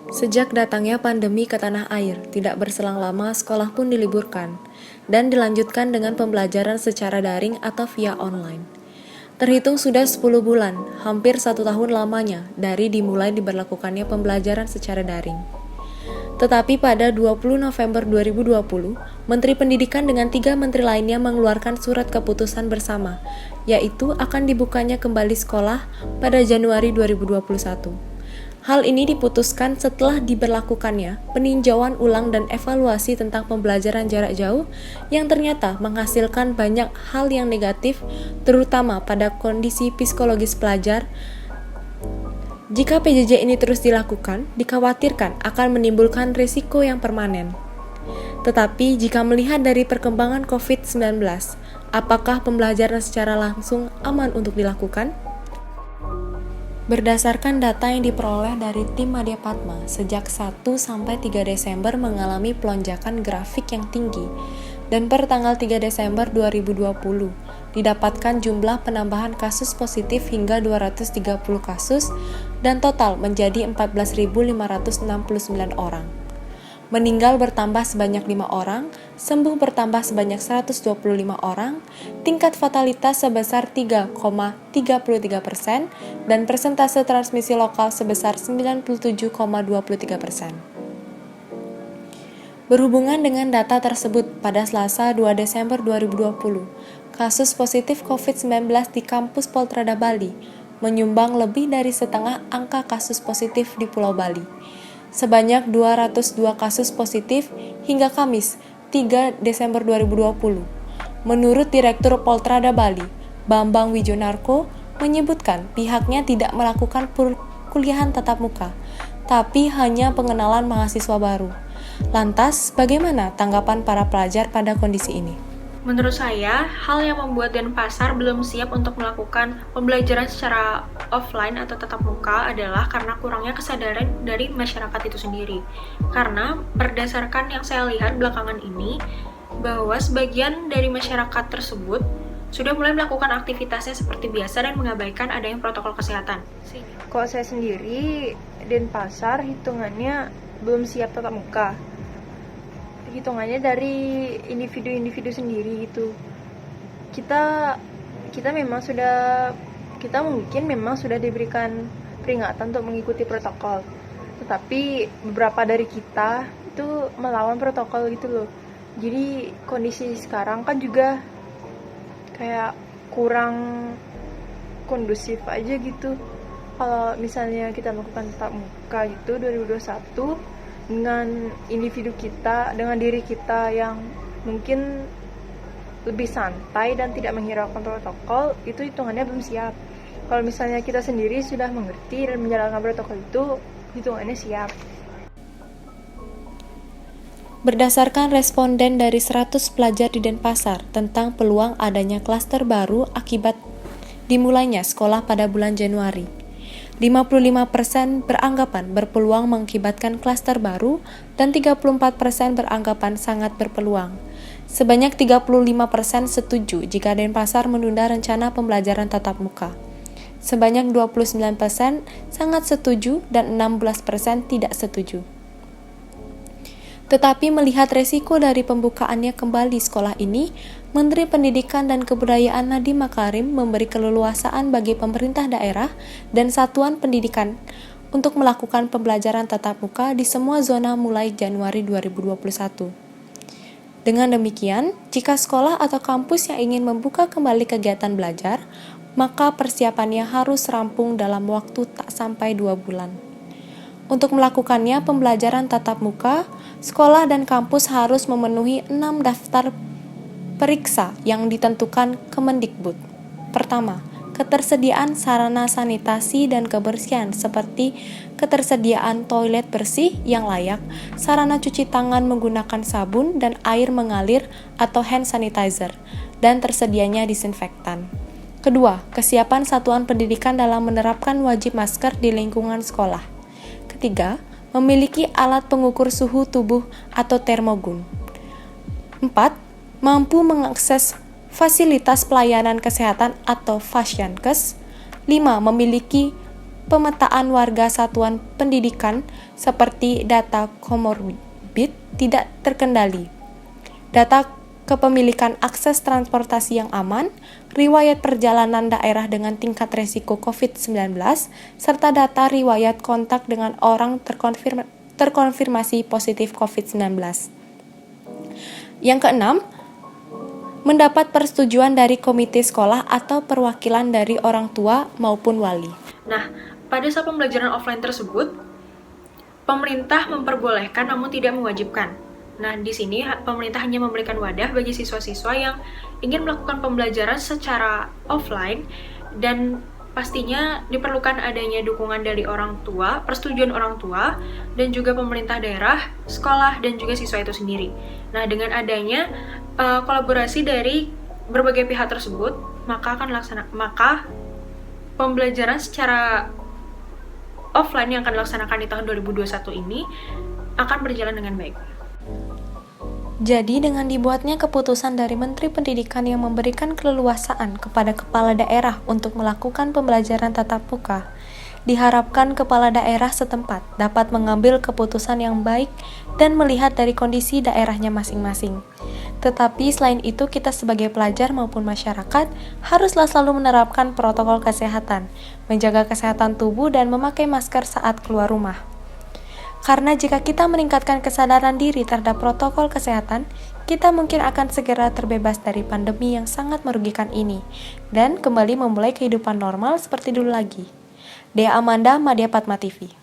Sejak datangnya pandemi ke tanah air, tidak berselang lama sekolah pun diliburkan dan dilanjutkan dengan pembelajaran secara daring atau via online. Terhitung sudah 10 bulan, hampir 1 tahun lamanya dari dimulai diberlakukannya pembelajaran secara daring. Tetapi pada 20 November 2020, Menteri Pendidikan dengan 3 menteri lainnya mengeluarkan surat keputusan bersama, yaitu akan dibukanya kembali sekolah pada Januari 2021. Hal ini diputuskan setelah diberlakukannya peninjauan ulang dan evaluasi tentang pembelajaran jarak jauh yang ternyata menghasilkan banyak hal yang negatif, terutama pada kondisi psikologis pelajar. Jika PJJ ini terus dilakukan, dikhawatirkan akan menimbulkan risiko yang permanen. Tetapi jika melihat dari perkembangan COVID-19, apakah pembelajaran secara langsung aman untuk dilakukan? Berdasarkan data yang diperoleh dari tim Madya Padma, sejak 1-3 Desember mengalami pelonjakan grafik yang tinggi, dan per tanggal 3 Desember 2020, didapatkan jumlah penambahan kasus positif hingga 230 kasus, dan total menjadi 14.569 orang. Meninggal bertambah sebanyak 5 orang, sembuh bertambah sebanyak 125 orang, tingkat fatalitas sebesar 3,33%, dan persentase transmisi lokal sebesar 97,23%. Berhubungan dengan data tersebut, pada Selasa 2 Desember 2020, kasus positif COVID-19 di kampus Poltrada Bali menyumbang lebih dari setengah angka kasus positif di Pulau Bali. Sebanyak 202 kasus positif hingga Kamis 3 Desember 2020. Menurut Direktur Poltrada Bali, Bambang Wijonarko, menyebutkan pihaknya tidak melakukan perkuliahan tatap muka, tapi hanya pengenalan mahasiswa baru. Lantas, bagaimana tanggapan para pelajar pada kondisi ini? Menurut saya, hal yang membuat Denpasar belum siap untuk melakukan pembelajaran secara offline atau tatap muka adalah karena kurangnya kesadaran dari masyarakat itu sendiri. Karena berdasarkan yang saya lihat belakangan ini, bahwa sebagian dari masyarakat tersebut sudah mulai melakukan aktivitasnya seperti biasa dan mengabaikan adanya protokol kesehatan. Kalau saya sendiri, Denpasar hitungannya belum siap tatap muka. Hitungannya dari individu-individu sendiri gitu. Kita mungkin memang sudah diberikan peringatan untuk mengikuti protokol. Tetapi beberapa dari kita itu melawan protokol gitu loh. Jadi kondisi sekarang kan juga kayak kurang kondusif aja gitu. Kalau misalnya kita melakukan tatap muka gitu 2021 dengan individu kita, dengan diri kita yang mungkin lebih santai dan tidak menghiraukan protokol, itu hitungannya belum siap. Kalau misalnya kita sendiri sudah mengerti dan menjalankan protokol itu, hitungannya siap. Berdasarkan responden dari 100 pelajar di Denpasar tentang peluang adanya klaster baru akibat dimulainya sekolah pada bulan Januari, 55% beranggapan berpeluang mengakibatkan klaster baru dan 34% beranggapan sangat berpeluang. Sebanyak 35% setuju jika Denpasar menunda rencana pembelajaran tatap muka. Sebanyak 29% sangat setuju dan 16% tidak setuju. Tetapi melihat resiko dari pembukaannya kembali sekolah ini, Menteri Pendidikan dan Kebudayaan Nadiem Makarim memberi keleluasaan bagi pemerintah daerah dan satuan pendidikan untuk melakukan pembelajaran tatap muka di semua zona mulai Januari 2021. Dengan demikian, jika sekolah atau kampus yang ingin membuka kembali kegiatan belajar, maka persiapannya harus rampung dalam waktu tak sampai 2 bulan. Untuk melakukannya pembelajaran tatap muka, sekolah dan kampus harus memenuhi 6 daftar periksa yang ditentukan Kemendikbud. Pertama, ketersediaan sarana sanitasi dan kebersihan seperti ketersediaan toilet bersih yang layak, sarana cuci tangan menggunakan sabun dan air mengalir atau hand sanitizer, dan tersedianya disinfektan. Kedua, kesiapan satuan pendidikan dalam menerapkan wajib masker di lingkungan sekolah. Ketiga, memiliki alat pengukur suhu tubuh atau termogun. 4. Mampu mengakses fasilitas pelayanan kesehatan atau Fasyankes. 5. Memiliki pemetaan warga satuan pendidikan seperti data komorbid tidak terkendali, data kepemilikan akses transportasi yang aman, riwayat perjalanan daerah dengan tingkat resiko COVID-19, serta data riwayat kontak dengan orang terkonfirmasi positif COVID-19. Yang keenam, mendapat persetujuan dari komite sekolah atau perwakilan dari orang tua maupun wali. Nah, pada saat pembelajaran offline tersebut, pemerintah memperbolehkan namun tidak mewajibkan. Nah, di sini pemerintah hanya memberikan wadah bagi siswa-siswa yang ingin melakukan pembelajaran secara offline, dan pastinya diperlukan adanya dukungan dari orang tua, persetujuan orang tua, dan juga pemerintah daerah, sekolah, dan juga siswa itu sendiri. Nah, dengan adanya kolaborasi dari berbagai pihak tersebut, maka pembelajaran secara offline yang akan dilaksanakan di tahun 2021 ini akan berjalan dengan baik. Jadi dengan dibuatnya keputusan dari Menteri Pendidikan yang memberikan keleluasaan kepada kepala daerah untuk melakukan pembelajaran tatap muka, diharapkan kepala daerah setempat dapat mengambil keputusan yang baik dan melihat dari kondisi daerahnya masing-masing. Tetapi selain itu, kita sebagai pelajar maupun masyarakat haruslah selalu menerapkan protokol kesehatan, menjaga kesehatan tubuh dan memakai masker saat keluar rumah. Karena jika kita meningkatkan kesadaran diri terhadap protokol kesehatan, kita mungkin akan segera terbebas dari pandemi yang sangat merugikan ini, dan kembali memulai kehidupan normal seperti dulu lagi. Dea Amanda, Madya Padma TV.